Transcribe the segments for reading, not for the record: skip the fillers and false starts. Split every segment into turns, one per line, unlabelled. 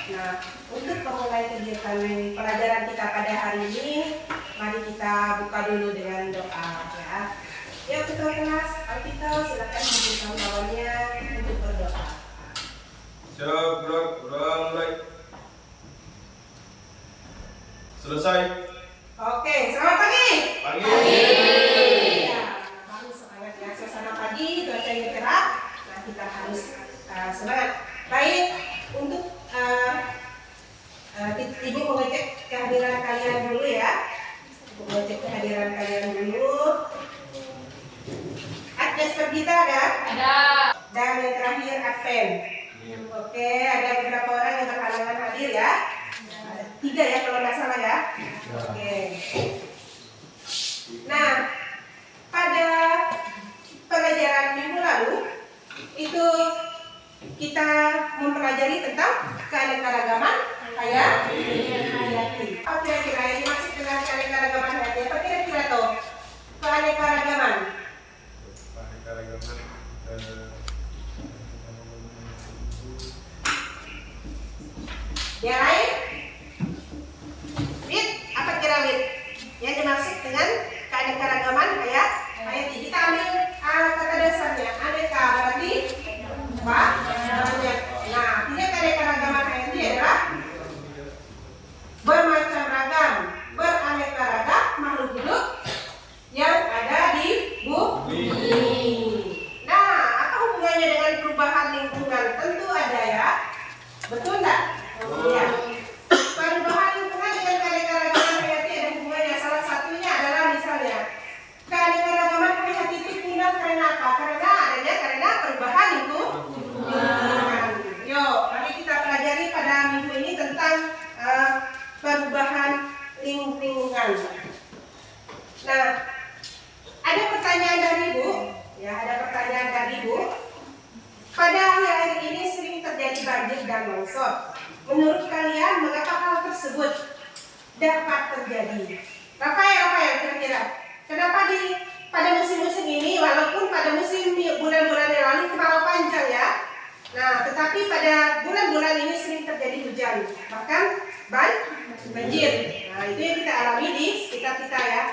Nah, untuk memulai kegiatan pelajaran kita pada hari ini, mari kita buka dulu dengan doa ya. Yuk ketua kelas, Alvito silakan membuka lawannya untuk berdoa.
Siap, gerak, mulai. Selesai.
Oke, selamat pagi.
Pagi.
Ya, harus semangat ya. Suasana pagi, cuacanya cerah. Nah, kita harus semangat. Baik, untuk Ibu mengecek kehadiran kalian dulu ya. Mengecek kehadiran kalian dulu. Adjust kita ada? Ada. Dan yang terakhir advent. Oke, ada beberapa orang yang berhalangan hadir ya. 3 ya kalau nggak salah ya. Oke. Nah, pada pelajaran minggu lalu itu kita mempelajari tentang keanekaragaman hayati. Apa kira-kira yang dimaksud dengan keanekaragaman hayati? Apa kira-kira tuh? Keanekaragaman. Yang lain? Wid, apa kira Wid? Yang dimaksud dengan keanekaragaman hayati. Kita ambil kata dasarnya. Aneka berarti banyak. Nah, artinya keanekaragaman hayati adalah bermacam ragam, beraneka ragam makhluk hidup yang ada di bumi. Nah, apa hubungannya dengan perubahan lingkungan? Tentu ada ya. Betul enggak? Ya. Perubahan lingkungan dengan keanekaragaman hayati ada hubungannya. Salah satunya adalah misalnya keanekaragaman hayati itu punah karena apa? Karena perubahan lingkungan. Yuk, mari kita pelajari pada minggu ini tentang perubahan lingkungan. Nah, ada pertanyaan dari Ibu. Ya, ada pertanyaan dari Ibu. Pada akhir-akhir ini sering terjadi banjir dan longsor. Menurut kalian, mengapa hal tersebut dapat terjadi? Rafael kira-kira, kenapa pada musim-musim ini, walaupun pada musim bulan-bulan yang lalu kemarau panjang ya, nah tetapi pada bulan-bulan ini sering terjadi hujan, bahkan banjir. Nah itu yang kita alami di sekitar kita ya.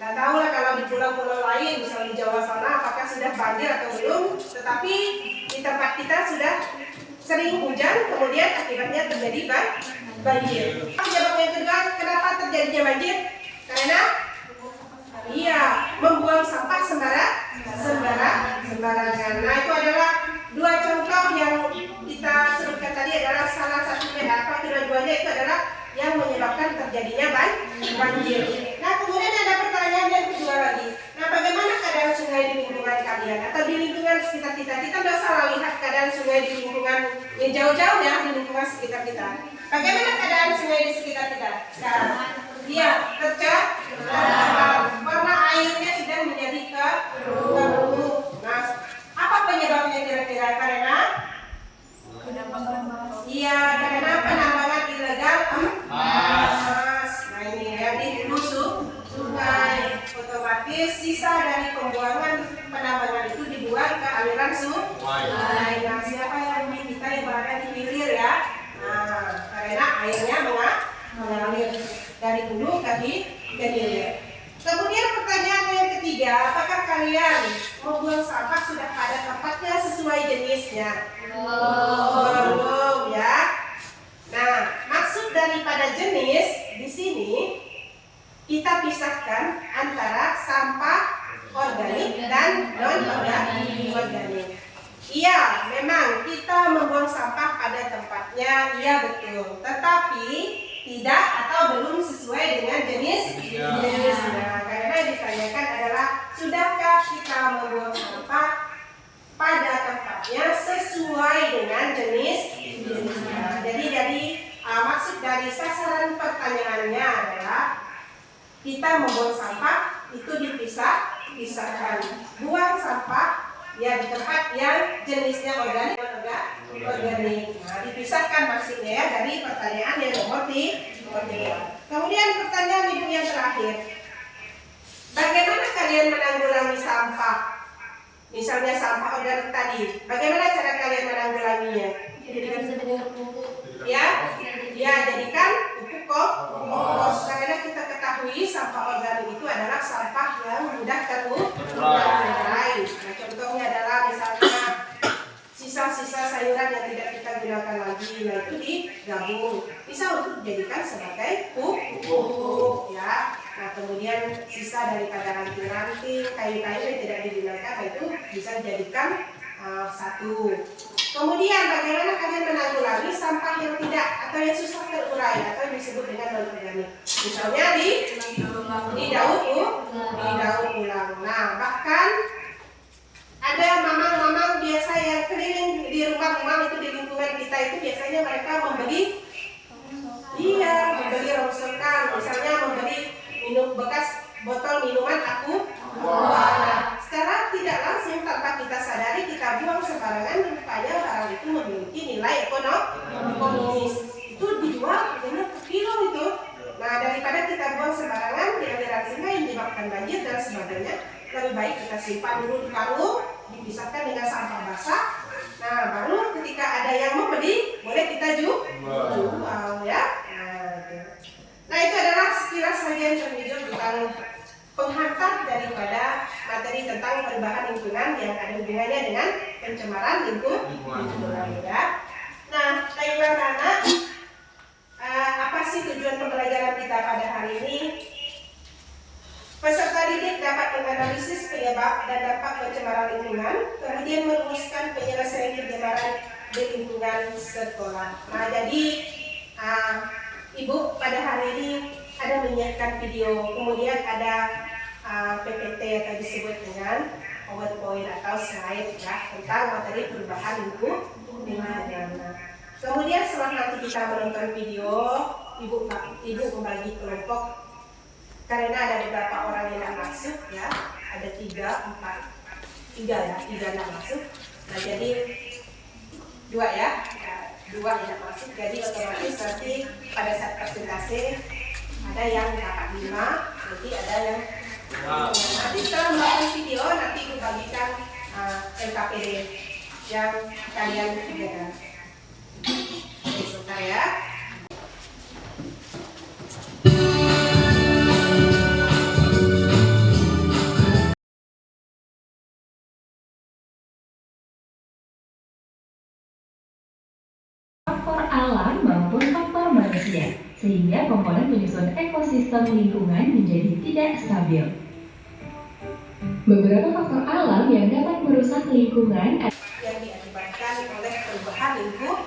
Nah tahu lah kalau di pulau-pulau lain, misalnya di Jawa sana, apakah sudah banjir atau belum? Tetapi di tempat kita sudah sering hujan, kemudian akibatnya terjadi banjir. Penyebab yang kedua, kenapa terjadinya banjir? Karena membuang sampah sembarangan. Nah itu adalah 2 contoh yang kita sebutkan tadi adalah salah satunya. Apa kedua-duanya itu adalah yang menyebabkan terjadinya banjir. Nah kemudian ada pertanyaan yang kedua lagi. Nah bagaimana keadaan sungai di lingkungan kalian atau di lingkungan sekitar kita? Kita tidak salah lihat keadaan sungai di lingkungan yang jauh-jauh ya, di lingkungan sekitar kita. Bagaimana keadaan sungai di sekitar kita sekarang? Dia tercemar. Warna airnya sudah menjadi keruh. Nah, apa penyebabnya kira-kira? Karena penambangan ilegal emas. Nah ini ya, di hulu sungai. Otomatis sisa dari pembuangan penambangan itu dibuang ke aliran sungai. Nah siapa yang kita yang berada di hilir ya? Nah karena airnya mengalir dari hulu ke hilir. Kemudian pertanyaan yang ketiga, apakah kalian membuang sampah sudah pada tempatnya sesuai jenisnya? Belum ya. Nah, maksud daripada jenis di sini kita pisahkan antara sampah organik dan non-organik. Iya, memang kita membuang sampah pada tempatnya, iya betul. Tetapi tidak atau belum sesuai dengan jenisnya. Karena yang ditanyakan adalah sudahkah kita membuang sampah pada tempatnya sesuai dengan jenisnya. Jadi maksud dari sasaran pertanyaannya adalah kita membuang sampah itu dipisahkan. Buang sampah ya di tempat yang jenisnya organik. Nah, dipisahkan maksudnya ya dari pertanyaan yang nomor 3. Kemudian pertanyaan Ibu yang terakhir. Bagaimana kalian menanggulangi sampah? Misalnya sampah organik tadi. Bagaimana cara kalian menanggulanginya? Ya, itu digabung, bisa untuk dijadikan sebagai pupuk ya. Nah kemudian sisa daripada ranting-ranting, kayu-kayu yang tidak digunakan itu bisa dijadikan satu. Kemudian bagaimana kalian menanggulangi sampah yang tidak atau yang susah terurai atau yang disebut dengan non-organik? Misalnya didaur ulang. Nah bahkan ada mamang-mamang biasa yang keliling di rumah-rumah itu di lingkungan kita itu biasanya mereka membeli rongsokan, misalnya membeli bekas botol minuman Nah, secara tidak langsung tanpa kita sadari kita buang sembarangan, rupanya barang itu memiliki nilai ekonomis. Itu dijual dengan per kilo itu. Nah, daripada kita buang sembarangan di aliran sungai yang menyebabkan banjir dan sebagainya, lebih baik kita simpan dulu di karung, dipisahkan dengan sampah basah. Nah, baru ketika ada yang membeli, boleh kita jual ya. Nah, itu adalah sekilas saja yang tentang penghantar daripada materi tentang perubahan lingkungan yang ada hubungannya dengan pencemaran lingkungan ya. Nah, bagaimana apa sih tujuan pembelajaran kita pada hari ini? Peserta didik dapat menganalisis penyebab dan dampak pencemaran lingkungan, kemudian merumuskan penyelesaian pencemaran di lingkungan sekolah. Nah, jadi Ibu pada hari ini ada menyiapkan video, kemudian ada PPT atau disebut dengan PowerPoint atau slide ya, tentang materi perubahan lingkungan. Kemudian setelah nanti kita menonton video, ibu membagi kelompok karena ada beberapa orang yang tidak masuk ya, ada 3 yang masuk. Nah jadi 2 ya, 2 yang tidak masuk, jadi otomatis nanti pada saat presentasi ada yang dapat 5, nanti ada yang nanti setelah melakukan video nanti dibagikan LKPD yang kalian kerjakan. Sebentar ya.
Faktor alam maupun faktor manusia, sehingga komponen penyusun ekosistem lingkungan menjadi tidak stabil. Beberapa faktor alam yang dapat merusak lingkungan
yang diakibatkan oleh perubahan lingkungan.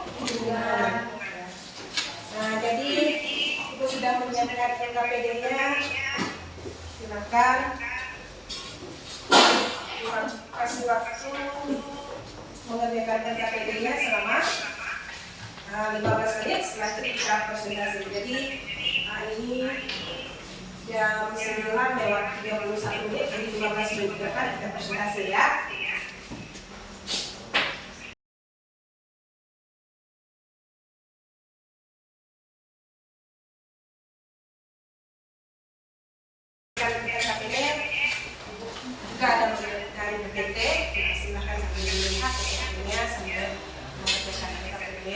Nah, jadi Ibu sudah menyiapkan LKPD-nya. Silakan kasih waktu mengerjakan LKPD-nya selama 15 menit. Setelah itu kita presentasi. Jadi ini jam 9:31 menit, jadi 15 menit ke depan kita presentasi ya. Juga ada dari BPT, silakan sambil melihat PPT-nya sambil mengerjakan LKPD.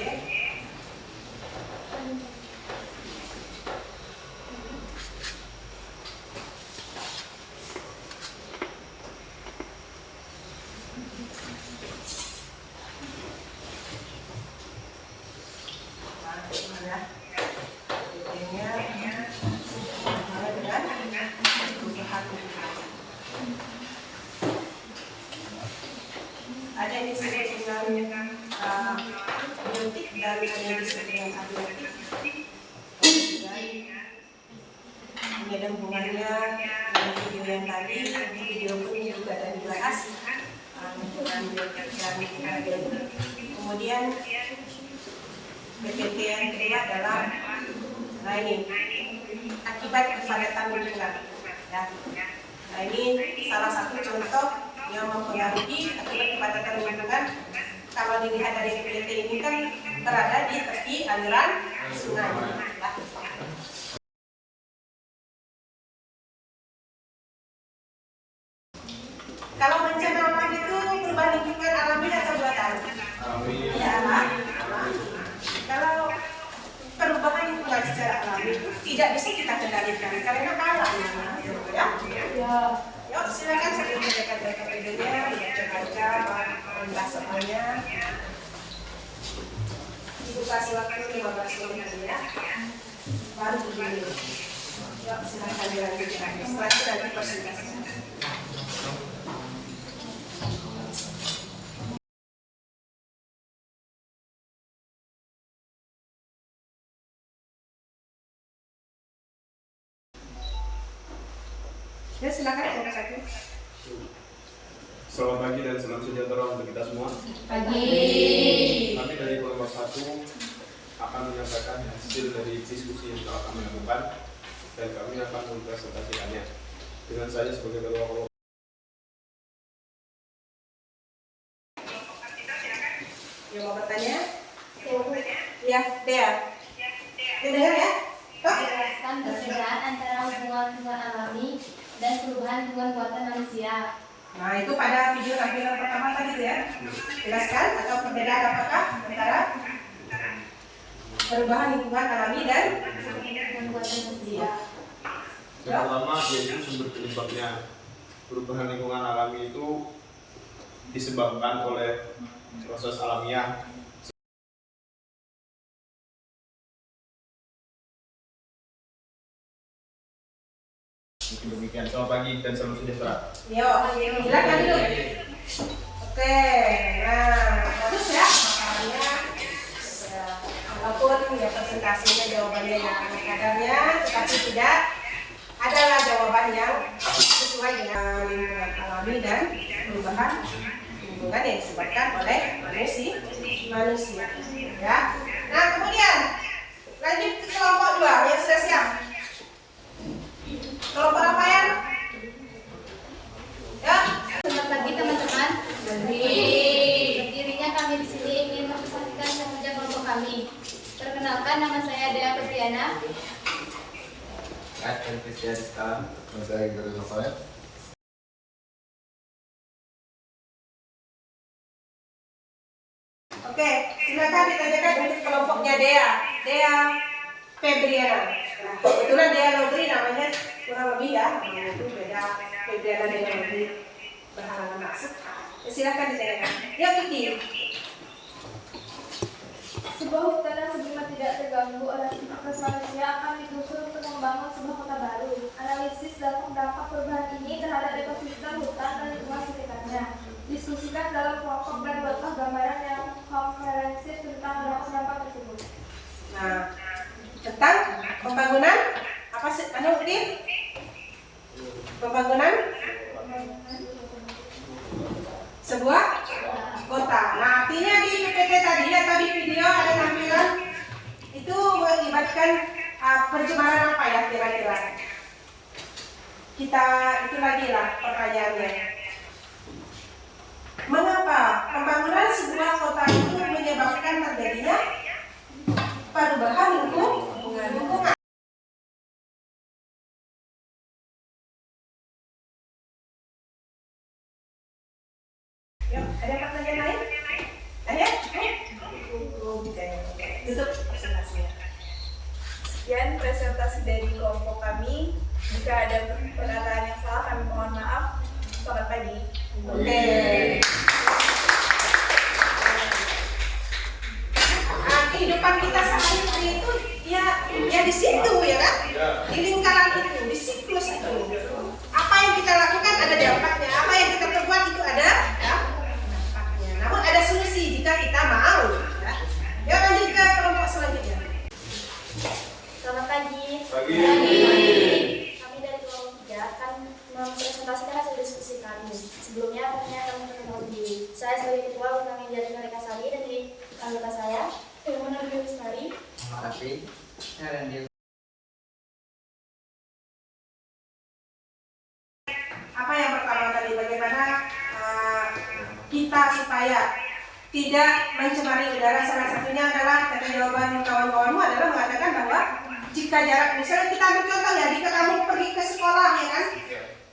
Ada yang disebut dengan biotik dan ada yang disebut dengan abiotik. Ini ada hubungannya dengan video yang tadi. Video ini juga ada dibahas dengan biotik dan abiotik. Kemudian PPT yang kedua adalah ini akibat kepadatan lingkungan. Ya. Nah ini salah satu contoh yang mempengaruhi akibat kepadatan lingkungan. Kalau dilihat dari PPT ini kan berada di tepi aliran sungai. Ya. Kalau bencana alam itu perubahan lingkungan alami atau buatan? Ya, alami. Kalau perubahan lingkungan secara alami itu tidak bisa kita kendalikan karena alam ya. Yuk silakan sambil menjaga LKPD-nya, baca-baca, membahas soalnya. Ibu kasih waktu 15 menit ya. Baru begini. Yuk, silakan dilanjutkan. Setelah itu nanti presentasi. Ya, silakan nomor 1.
Selamat pagi dan salam sejahtera untuk kita semua.
Pagi.
Kami dari kelompok 1 akan menyampaikan hasil dari diskusi yang telah kami lakukan dan kami akan mempresentasikannya. Dengan saya sebagai ketua kelompok.
Yang mau bertanya? Ya, Dea. Dengar ya? Kok?
Jelaskan perbedaan antara hubungan alami dan perubahan hubungan buatan manusia.
Nah, itu pada video tampilan pertama tadi tuh ya. Jelaskan atau perbedaan apakah antara perubahan lingkungan alami dan
Hubungan buatan manusia.
Yang pertama yaitu sumber penyebabnya. Perubahan lingkungan alami itu disebabkan oleh proses alamiah. Mungkin demikian. Selamat pagi dan salam sejahtera.
Yuk, silakan dulu. Oke, nah bagus ya makalahnya. Ya, walaupun ya presentasinya jawabannya yang kadarnya, tetapi tidak adalah jawaban yang sesuai dengan lingkungan alami dan perubahan lingkungan yang disebabkan oleh manusia. Ya. Nah kemudian lanjut ke kelompok 2 yang sudah siap. Kelompok apa ya? Ya.
Selamat pagi teman-teman. Berdirinya kami di sini ingin mempresentasikan kinerja kelompok kami. Perkenalkan, nama saya Dea Petriana.
Dan Christian sekarang saya Gary Rafael.
Oke, silakan ditanyakan untuk kelompoknya Dea Febriana. Nah, kebetulan Dea Lodri namanya kurang lebih ya, namanya itu beda. Febriana Dea Lodri berhalangan masuk. Ya, silakan ditanyakan. Ya Kiki.
Sebuah hutan yang sebelumnya tidak terganggu oleh aktivitas manusia akan digusur untuk membangun sebuah kota baru. Analisis dan dampak perubahan ini terhadap ekosistem hutan dan lingkungan sekitarnya. Diskusikan dalam kelompok dan buatlah gambaran yang komprehensif tentang dampak tersebut.
Nah, tentang pembangunan apa sih? Pembangunan sebuah kota. Nah, artinya di PPT tadi atau di video ada tampilan itu melibatkan pencemaran apa ya kira-kira? Kita itu lagi lah pertanyaannya. Mengapa pembangunan sebuah kota itu menyebabkan terjadinya perubahan lingkungan? Yuk, ada pertanyaan lain? Ada? Tutup presentasinya.
Sekian presentasi dari kelompok kami. Jika ada perkataan yang salah, kami mohon maaf. Selamat pagi.
Oke. Kehidupan kita sehari-hari itu ya di situ ya kan? Di lingkaran itu, di siklus itu. Apa yang kita lakukan ada dampaknya, apa yang kita perbuat itu ada dampaknya. Namun ada solusi jika kita mau. Ya. Yuk lanjut ke kelompok selanjutnya.
Selamat pagi.
Pagi.
Kami dari kelompok 3 akan mempresentasikan hasil diskusi kami. Sebelumnya, pertanyaan kami perkenalkan diri. Saya sebagai ketua bernama India Rekasari dan di anggota saya, Ilmuwan Ardi Lestari.
Terima kasih. Dan dia
Apa yang pertama tadi, bagaimana kita supaya tidak mencemari udara? Salah satunya adalah kata jawaban kawan-kawanmu adalah mengatakan bahwa jika jarak, misalnya kita ambil contoh ya, jika kamu pergi ke sekolah ya kan,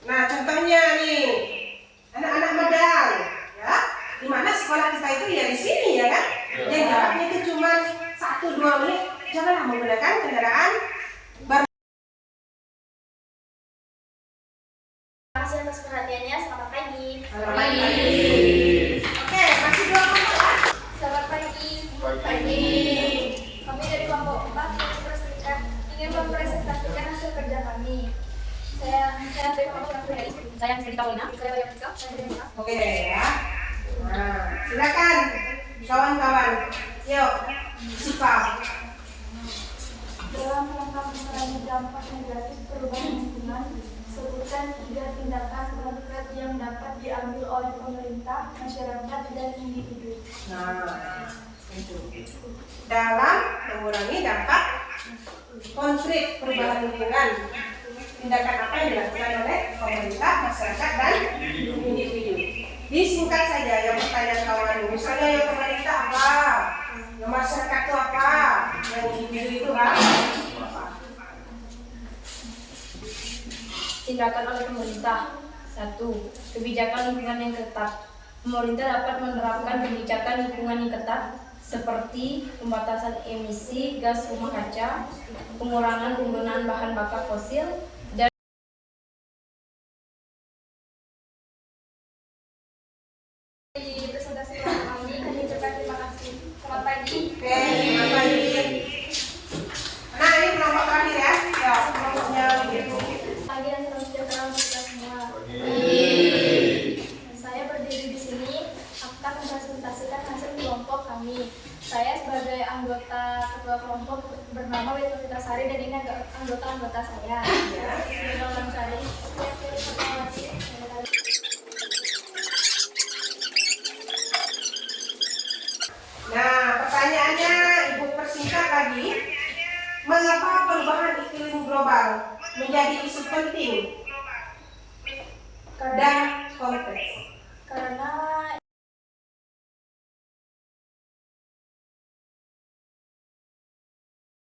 nah contohnya nih anak-anak Medang ya, dimana sekolah kita itu ya di sini ya kan, yang jaraknya itu cuma 1-2 menit, janganlah menggunakan kendaraan.
Terima kasih atas perhatiannya. Selamat pagi.
Oke, masih 2 kelompok ya.
Selamat pagi.
Pagi.
Saya terima kasih. Saya Siti Paulina. Saya Jessica. Saya Jessica.
Oke ya. Nah, silakan kawan-kawan. Yuk, Sipa.
Dalam rangka mengurangi dampak negatif perubahan lingkungan, sebutkan 3 tindakan konkret yang dapat diambil oleh pemerintah, masyarakat, dan individu.
Nah, itu. Dalam mengurangi dampak konkret perubahan lingkungan, tindakan apa yang dilakukan oleh pemerintah, masyarakat, dan individu. Disingkat saja yang pertanyaan kawan. Misalnya yang pemerintah apa, yang masyarakat itu apa, yang individu itu apa.
Tindakan oleh pemerintah. 1. Kebijakan lingkungan yang ketat. Pemerintah dapat menerapkan kebijakan lingkungan yang ketat seperti pembatasan emisi gas rumah kaca, pengurangan penggunaan bahan bakar fosil, dan
Di presentasi kami ucapkan terima kasih. Selamat pagi.
Oke, terima kasih. Nah, ini kelompok terakhir ya. Ya, kelompoknya begitu.
Pagi dan salam sejahtera untuk kita semua. Saya berdiri di sini akan mempresentasikan hasil kelompok kami. Saya sebagai anggota ketua kelompok bernama Wita Sari dan ini anggota saya. Dalam Sari.
Nah, pertanyaannya Ibu persingkat lagi. Mengapa perubahan iklim global menjadi isu penting dan kompleks?
Karena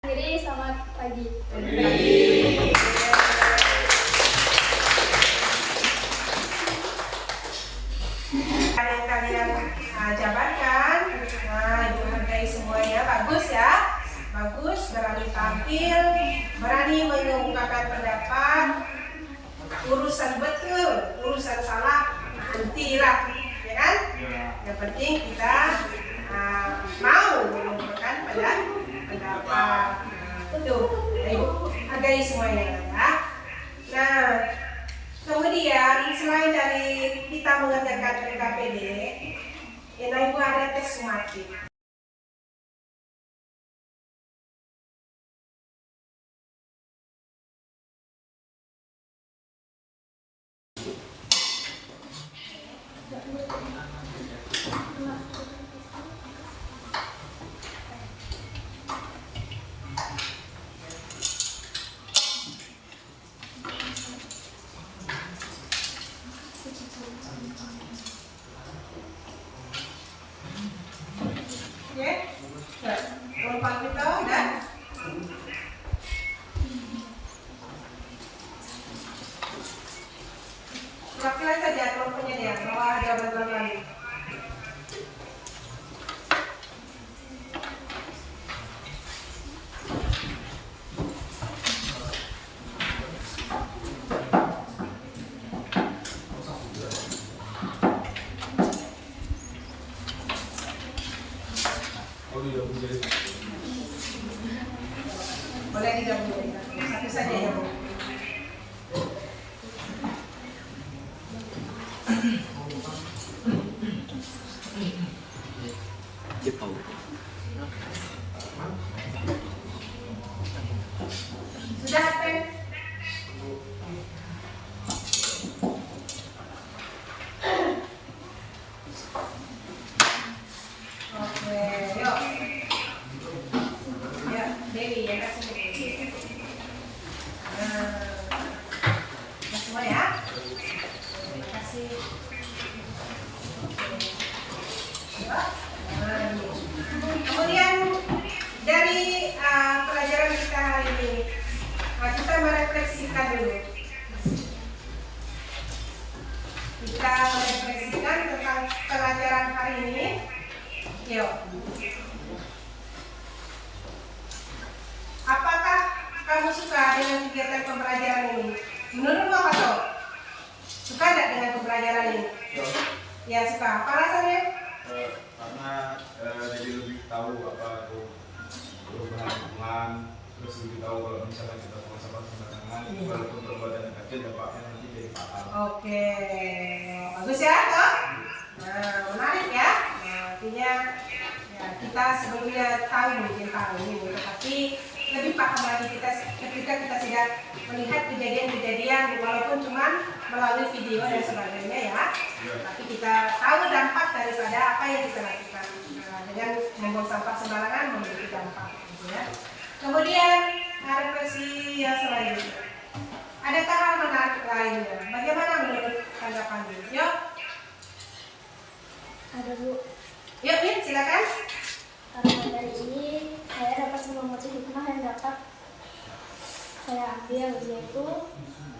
akhiri selamat pagi.
Yang kalian jabarkan, nah Ibu hargai semuanya, bagus ya, bagus, berani tampil, berani mengungkapkan pendapat, urusan betul, urusan salah, nantilah, ya kan? Yang penting kita mau mengungkapkan pendapat, betul, ayo hargai semuanya ya. Nah, kemudian selain dari kita mengerjakan PKPD, Ibu ada tes sumatif. Oke, kelompok kita udah. Wakilkan saja kelompoknya dia, bahwa ada bantuan lain. Boleh digabung, satu saja ya Bu. Sudah pen? Oke, yuk. Ya, Dewi ya kasih Dewi. Semua ya. Terima kasih. Kemudian dari pelajaran kita hari ini, kita merefleksikan dulu. Kita merefleksikan tentang pelajaran hari ini. Yuk. Apakah kamu suka dengan kegiatan pembelajaran ini? Menurutmu apa toh? Suka tidak dengan pembelajaran ini? Ya suka. Apa alasannya?
Karena jadi lebih tahu apa itu perubahan lingkungan, terus lebih tahu kalau misalnya kita buang sampah sembarangan, walaupun perbuatan yang kecil dampaknya nanti jadi fatal.
Oke, bagus ya toh. Nah, menarik ya. Nah, artinya ya, kita sebelumnya tahu mungkin tahu ini, tetapi lebih paham lagi kita ketika kita sudah melihat kejadian-kejadian walaupun cuma melalui video dan sebagainya ya. Tapi kita tahu dampak daripada apa yang kita lakukan. Nah, dengan membuang sampah sembarangan memiliki dampak gitu ya. Kemudian refleksi yang selanjutnya. Adakah hal menarik lainnya? Bagaimana menurut tanggapannya? Yuk.
Ada Bu.
Yuk, Min, silakan.
Karena dari ini saya dapat mengamati hikmah yang dapat saya ambil, yaitu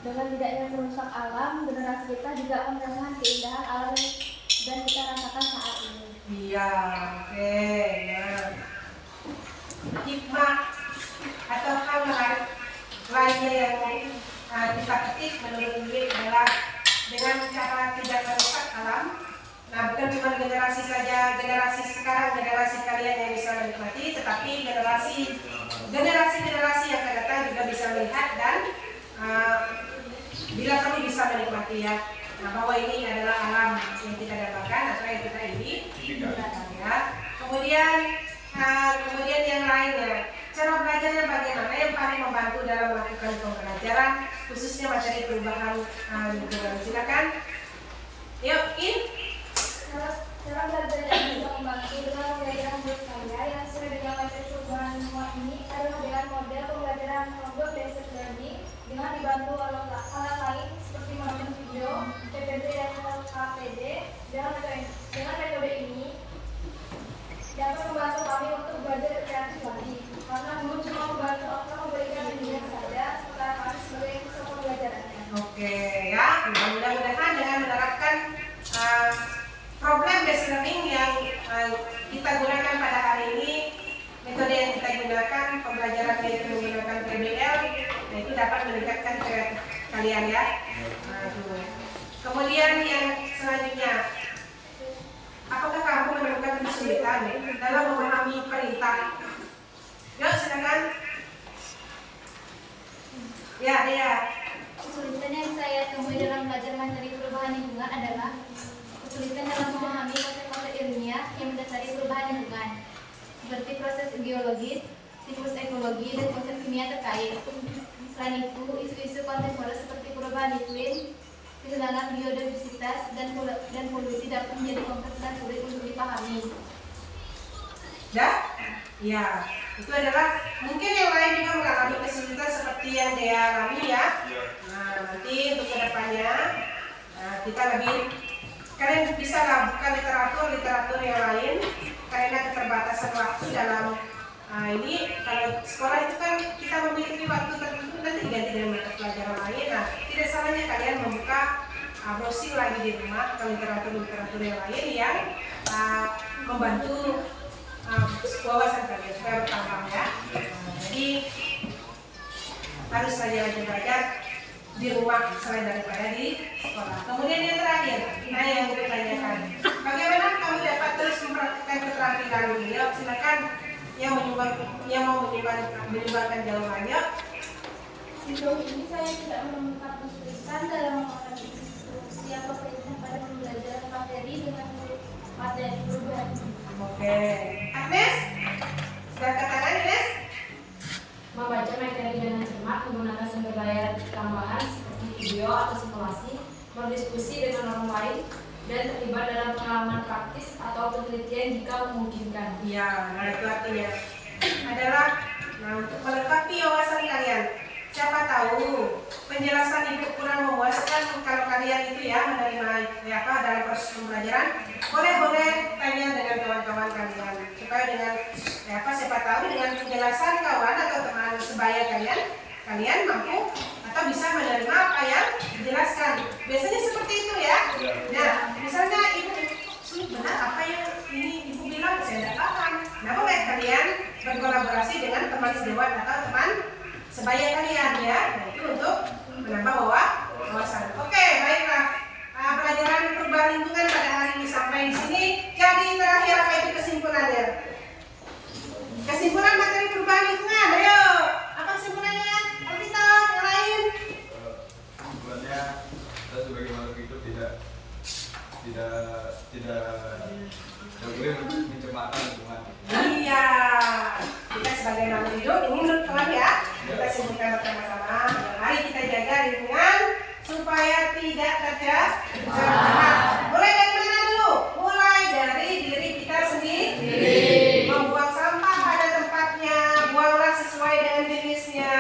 dengan tidaknya merusak alam, generasi kita juga akan merasakan keindahan alam dan kita rasakan saat ini.
Iya, oke. Nah, hikmah atau hal menarik lainnya yang kita petik menurut ini adalah dengan cara tidak merusak alam. Nah, bukan cuma generasi saja, generasi sekarang, generasi kalian yang bisa menikmati, tetapi generasi yang akan datang juga bisa melihat dan bila kami bisa menikmati ya, nah, bahwa ini adalah alam yang kita dapatkan atau yang kita ini ya. Kemudian yang lainnya, cara belajarnya bagaimana yang paling membantu dalam melakukan pembelajaran, khususnya materi perubahan lingkungan. Silakan. Yuk, In.
Cara belajar yang bisa membantu dengan pembelajaran menurut saya yang sesuai dengan materi perubahan lingkungan ini adalah dengan model pembelajaran kelompok basic learning dengan dibantu oleh alat lain seperti menonton video, PPT dan KPD. Dengan metode ini dapat membantu kami untuk belajar kreatif lagi karena guru cuma membantu atau memberikan bimbingan saja setelah kami sebagai siswa pembelajarannya.
Oke ya, mudah-mudahan dengan menerapkan problem based learning yang kita gunakan pada hari ini, metode yang kita gunakan pembelajaran yaitu menggunakan PBL, nah itu dapat meningkatkan kreatif kalian ya. Kemudian yang selanjutnya, apakah kamu menemukan kesulitan dalam memahami perintah? Yuk silakan. Ya.
Kesulitan yang saya temui dalam belajar materi perubahan lingkungan adalah kesulitan dalam memahami konsep-konsep ilmiah yang mendasari perubahan lingkungan, seperti proses geologis, siklus ekologi, dan konsep kimia terkait. Selain itu, isu-isu kontemporer seperti perubahan iklim, kehilangan biodiversitas, dan polusi dapat menjadi kompleks dan sulit untuk dipahami.
Ya, itu adalah mungkin yang lain juga mengalami kesulitan seperti yang dia alami ya. Nah, nanti untuk kedepannya kita kalian bisa lah buka literatur yang lain karena keterbatasan waktu dalam ini. Kalau sekolah itu kan kita memiliki waktu tertentu nanti diganti dengan mata pelajaran lain. Nah, tidak salahnya kalian membuka browsing lagi di rumah ke literatur yang lain yang membantu wawasan kalian supaya bertambah ya. Jadi harus belajar di rumah selain daripada di sekolah. Kemudian yang terakhir, yang gue tanyakan, bagaimana kamu dapat terus mempraktikkan keterampilan ini? Yuk, silakan yang mau menyumbangkan jawabannya.
Sejauh ini saya tidak menemukan kesulitan dalam memahami instruksi atau perintah pada pembelajaran materi dengan materi perubahan.
Oke, Agnes, sudah katakan Agnes?
Membaca materi dengan cermat menggunakan sumber layar tambahan seperti video atau simulasi, berdiskusi dengan orang lain, dan terlibat dalam pengalaman praktis atau penelitian jika memungkinkan.
Iya, nah itu artinya adalah untuk melengkapi wawasan kalian. Siapa tahu penjelasan ibu kurang memuaskan kalau kalian itu ya menerima dalam proses pembelajaran, boleh tanya dengan kawan-kawan kalian supaya dengan siapa tahu dengan penjelasan kawan atau teman sebaya kalian mampu atau bisa menerima apa yang dijelaskan. Biasanya seperti itu ya. Nah, misalnya ibu benar apa yang ini ibu bilang saya tidak paham. Nah, boleh kalian berkolaborasi dengan teman sejawat atau teman sebaya kalian ya. Nah, itu untuk menambah wawasan. Oke, baiklah. Pelajaran perubahan lingkungan pada hari ini sampai di sini. Jadi terakhir apa itu kesimpulannya? Kesimpulan materi perubahan lingkungan. Ayo, menurut kawan ya. Kita sebutkan bersama-sama. Mari kita jaga lingkungan supaya tidak tercemar. Mulai dari mana dulu? Mulai dari diri kita sendiri. Membuang sampah pada tempatnya, buanglah sesuai dengan jenisnya.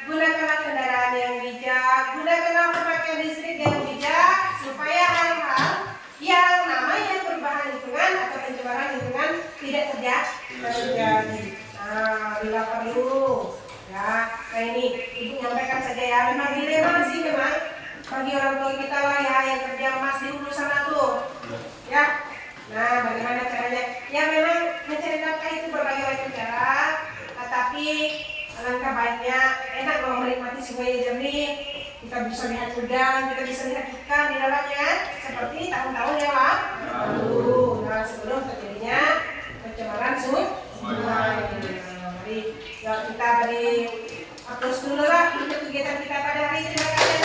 Gunakanlah kendaraan yang bijak, gunakanlah pemakaian listrik yang bijak, supaya hal-hal yang namanya perubahan lingkungan atau pencemaran lingkungan tidak terjadi. Nah, bila perlu, ya, nah ini ibu nyampaikan saja ya. Memang dilema sih memang bagi orang tua kita lah ya yang kerja emas di hulu sana tuh, ya. Nah, bagaimana caranya? Ya memang mencari nafkah itu berbagai macam cara, tetapi alangkah baiknya enak kalau menikmati sungai jernih. Kita bisa lihat udang, kita bisa lihat ikan di dalamnya, seperti tahun-tahun yang lalu. Nah, sebelum terjadinya pencemaran sungai. Mari ya, kita beri aplaus dulu lah untuk kegiatan kita pada hari ini. Terima kasih.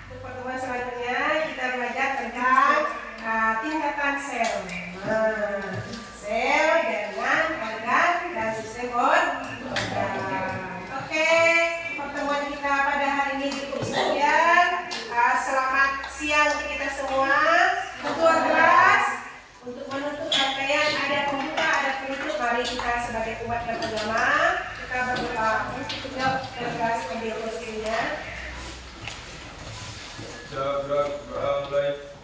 Untuk pertemuan selanjutnya kita belajar tentang tingkatan sel. Sel dengan organ dan sistem organ. Oke, pertemuan kita pada hari ini cukup sekian. Selamat siang untuk kita semua. Ketua kelas, untuk menutup rangkaian ada pembuka, ada penutup. Mari kita sebagai umat beragama kita berdoa. Yuk, kelas ambil kursinya.
Jaga baik.